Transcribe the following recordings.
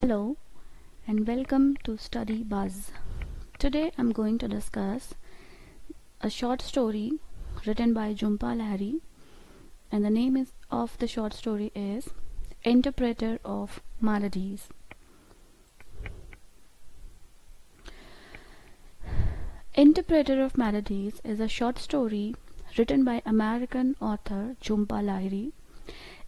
Hello and welcome to Study Buzz. Today I'm going to discuss a short story written by Jhumpa Lahiri, and the name of the short story is Interpreter of Maladies. Interpreter of Maladies is a short story written by American author Jhumpa Lahiri.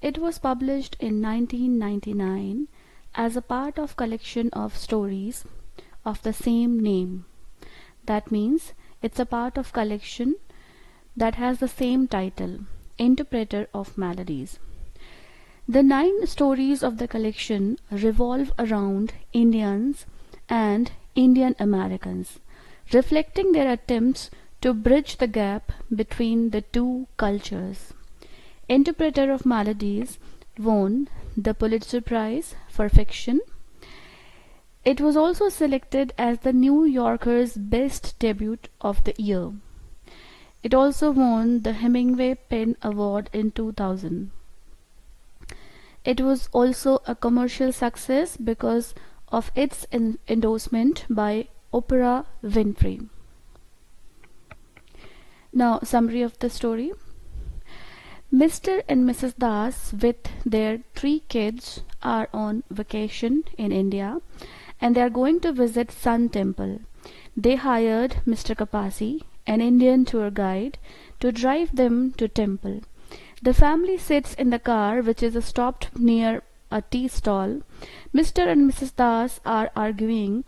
It was published in 1999 as a part of collection of stories of the same name. That means it's a part of collection that has the same title, Interpreter of Maladies. The 9 stories of the collection revolve around Indians and Indian Americans, reflecting their attempts to bridge the gap between the two cultures. Interpreter of Maladies won the Pulitzer Prize for fiction. It was also selected as the New Yorker's Best Debut of the Year. It also won the Hemingway Pen Award in 2000. It was also a commercial success because of its endorsement by Oprah Winfrey. Now, summary of the story. Mr. and Mrs. Das with their 3 kids are on vacation in India and they are going to visit Sun Temple. They hired Mr. Kapasi, an Indian tour guide, to drive them to temple. The family sits in the car which is stopped near a tea stall. Mr. and Mrs. Das are arguing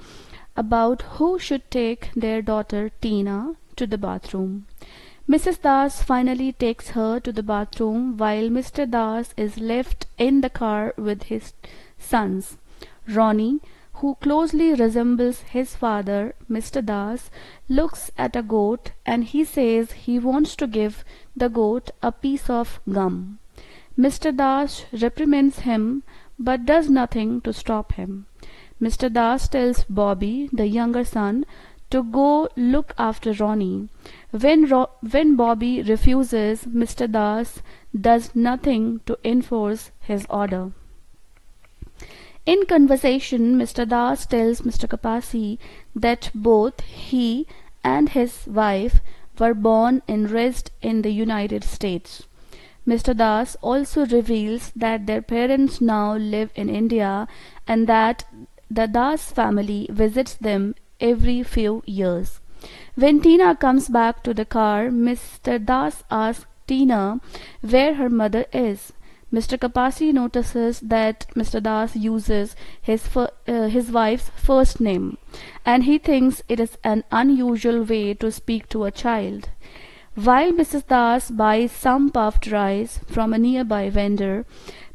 about who should take their daughter Tina to the bathroom. Mrs. Das finally takes her to the bathroom while Mr. Das is left in the car with his sons. Ronnie, who closely resembles his father, Mr. Das, looks at a goat and he says he wants to give the goat a piece of gum. Mr. Das reprimands him but does nothing to stop him. Mr. Das tells Bobby, the younger son, to go look after Ronnie. When Bobby refuses, Mr. Das does nothing to enforce his order. In conversation, Mr. Das tells Mr. Kapasi that both he and his wife were born and raised in the United States. Mr. Das also reveals that their parents now live in India and that the Das family visits them every few years. When Tina comes back to the car, Mr. Das asks Tina where her mother is. Mr. Kapasi notices that Mr. Das uses his wife's first name, and he thinks it is an unusual way to speak to a child. While Mrs. Das buys some puffed rice from a nearby vendor,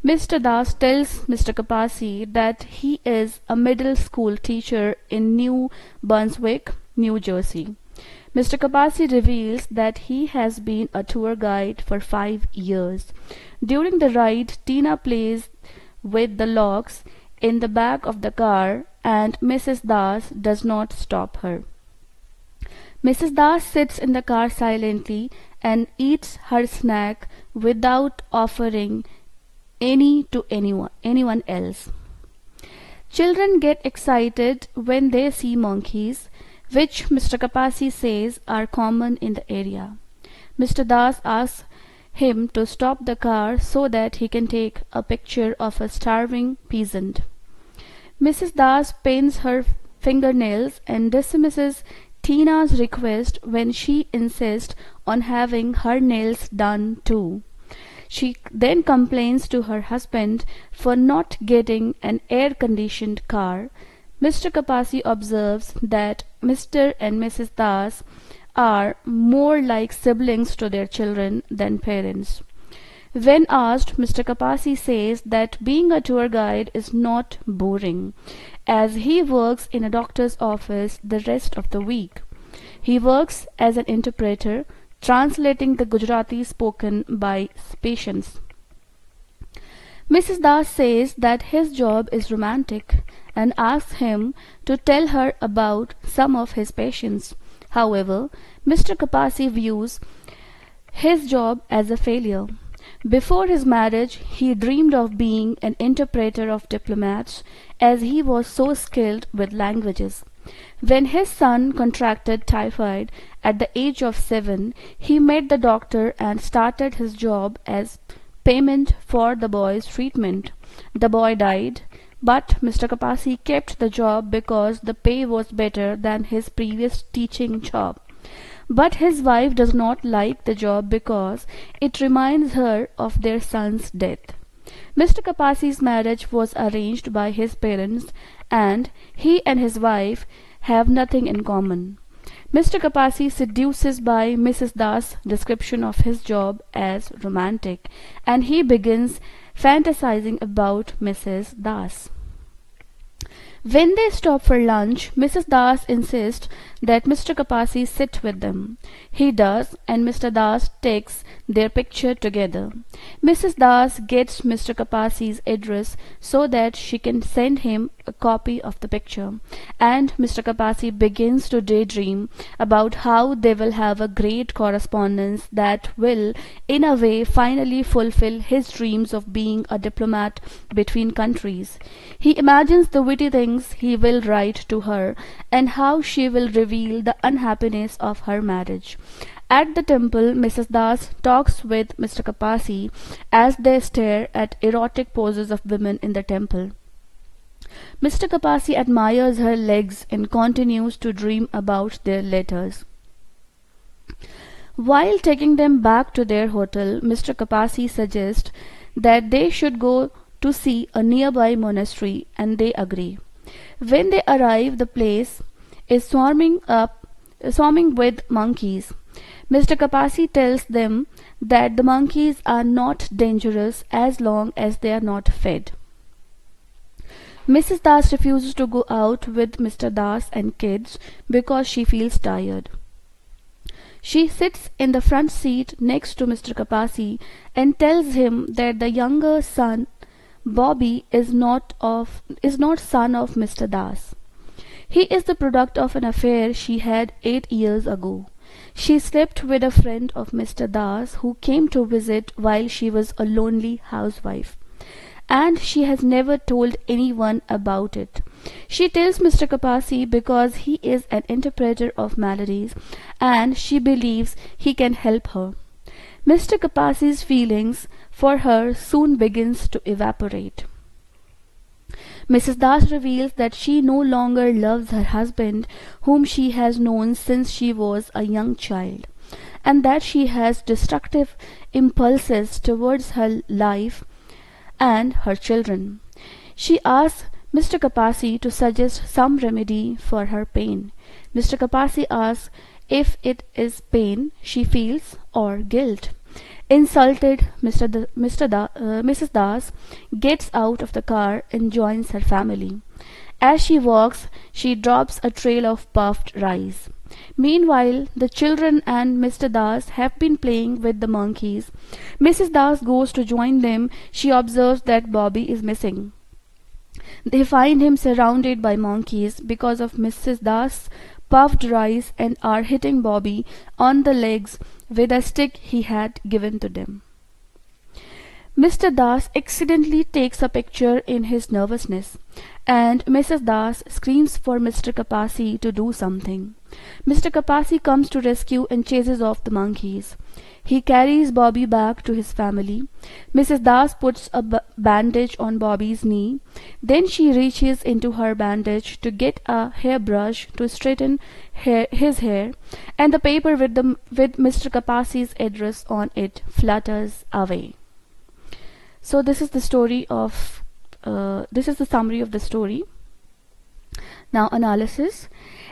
Mr. Das tells Mr. Kapasi that he is a middle school teacher in New Brunswick, New Jersey. Mr. Kapasi reveals that he has been a tour guide for 5 years. During the ride, Tina plays with the locks in the back of the car and Mrs. Das does not stop her. Mrs. Das sits in the car silently and eats her snack without offering any to anyone else. Children get excited when they see monkeys, which Mr. Kapasi says are common in the area. Mr. Das asks him to stop the car so that he can take a picture of a starving peasant. Mrs. Das paints her fingernails and dismisses Tina's request when she insists on having her nails done too. She then complains to her husband for not getting an air-conditioned car. Mr. Kapasi observes that Mr. and Mrs. Das are more like siblings to their children than parents. When asked, Mr. Kapasi says that being a tour guide is not boring, as he works in a doctor's office the rest of the week. He works as an interpreter, translating the Gujarati spoken by patients. Mrs. Das says that his job is romantic and asks him to tell her about some of his patients. However, Mr. Kapasi views his job as a failure. Before his marriage, he dreamed of being an interpreter of diplomats, as he was so skilled with languages. When his son contracted typhoid at the age of 7, he met the doctor and started his job as payment for the boy's treatment. The boy died, but Mr. Kapasi kept the job because the pay was better than his previous teaching job. But his wife does not like the job because it reminds her of their son's death. Mr. Kapasi's marriage was arranged by his parents, and he and his wife have nothing in common. Mr. Kapasi seduces by Mrs. Das' description of his job as romantic, and he begins fantasizing about Mrs. Das. When they stop for lunch, Mrs. Das insists that Mr. Kapasi sit with them. He does, and Mr. Das takes their picture together. Mrs. Das gets Mr. Kapasi's address so that she can send him a copy of the picture, and Mr. Kapasi begins to daydream about how they will have a great correspondence that will, in a way, finally fulfill his dreams of being a diplomat between countries. He imagines the witty things he will write to her and how she will reveal the unhappiness of her marriage. At the temple, Mrs. Das talks with Mr. Kapasi as they stare at erotic poses of women in the temple. Mr. Kapasi admires her legs and continues to dream about their letters. While taking them back to their hotel, Mr. Kapasi suggests that they should go to see a nearby monastery, and they agree. When they arrive, the place is swarming with monkeys. Mr. Kapasi tells them that the monkeys are not dangerous as long as they are not fed. Mrs. Das refuses to go out with Mr. Das and kids because she feels tired. She sits in the front seat next to Mr. Kapasi and tells him that the younger son, Bobby, is not son of Mr. Das. He is the product of an affair she had 8 years ago. She slept with a friend of Mr. Das who came to visit while she was a lonely housewife, and she has never told anyone about it. She tells Mr. Kapasi because he is an interpreter of Maladies, and she believes he can help her. Mr. Kapasi's feelings for her soon begins to evaporate. Mrs. Das reveals that she no longer loves her husband, whom she has known since she was a young child, and that she has destructive impulses towards her life and her children. She asks Mr. Kapasi to suggest some remedy for her pain. Mr. Kapasi asks if it is pain she feels or guilt. Insulted, Mrs. Das gets out of the car and joins her family. As she walks, she drops a trail of puffed rice. Meanwhile, the children and Mr. Das have been playing with the monkeys. Mrs. Das goes to join them. She observes that Bobby is missing. They find him surrounded by monkeys because of Mrs. Das' puffed rice and are hitting Bobby on the legs with a stick he had given to them. Mr. Das accidentally takes a picture in his nervousness, and Mrs. Das screams for Mr. Kapasi to do something. Mr. Kapasi comes to rescue and chases off the monkeys. He carries Bobby back to his family. Mrs. Das puts a bandage on Bobby's knee. Then she reaches into her bandage to get a hairbrush to straighten his hair, and the paper with Mr. Kapasi's address on it flutters away. So this is the summary of the story. Now, analysis.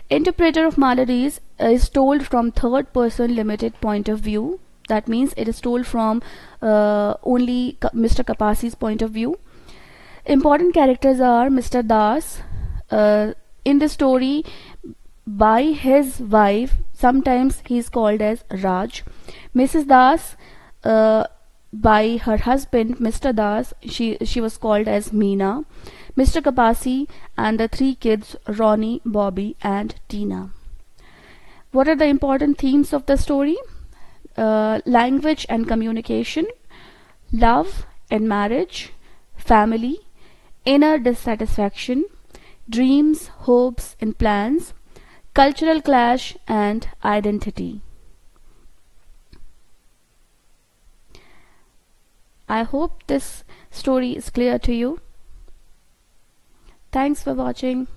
Interpreter of Maladies is told from third person limited point of view. That means it is told from only Mr. Kapasi's point of view. Important characters are Mr. Das, in the story by his wife, sometimes he is called as Raj. Mrs. Das, by her husband Mr. Das, she was called as Meena. Mr. Kapasi and the 3 kids, Ronnie, Bobby and Tina. What are the important themes of the story? Language and communication, love and marriage, family, inner dissatisfaction, dreams, hopes, and plans, cultural clash, and identity. I hope this story is clear to you. Thanks for watching.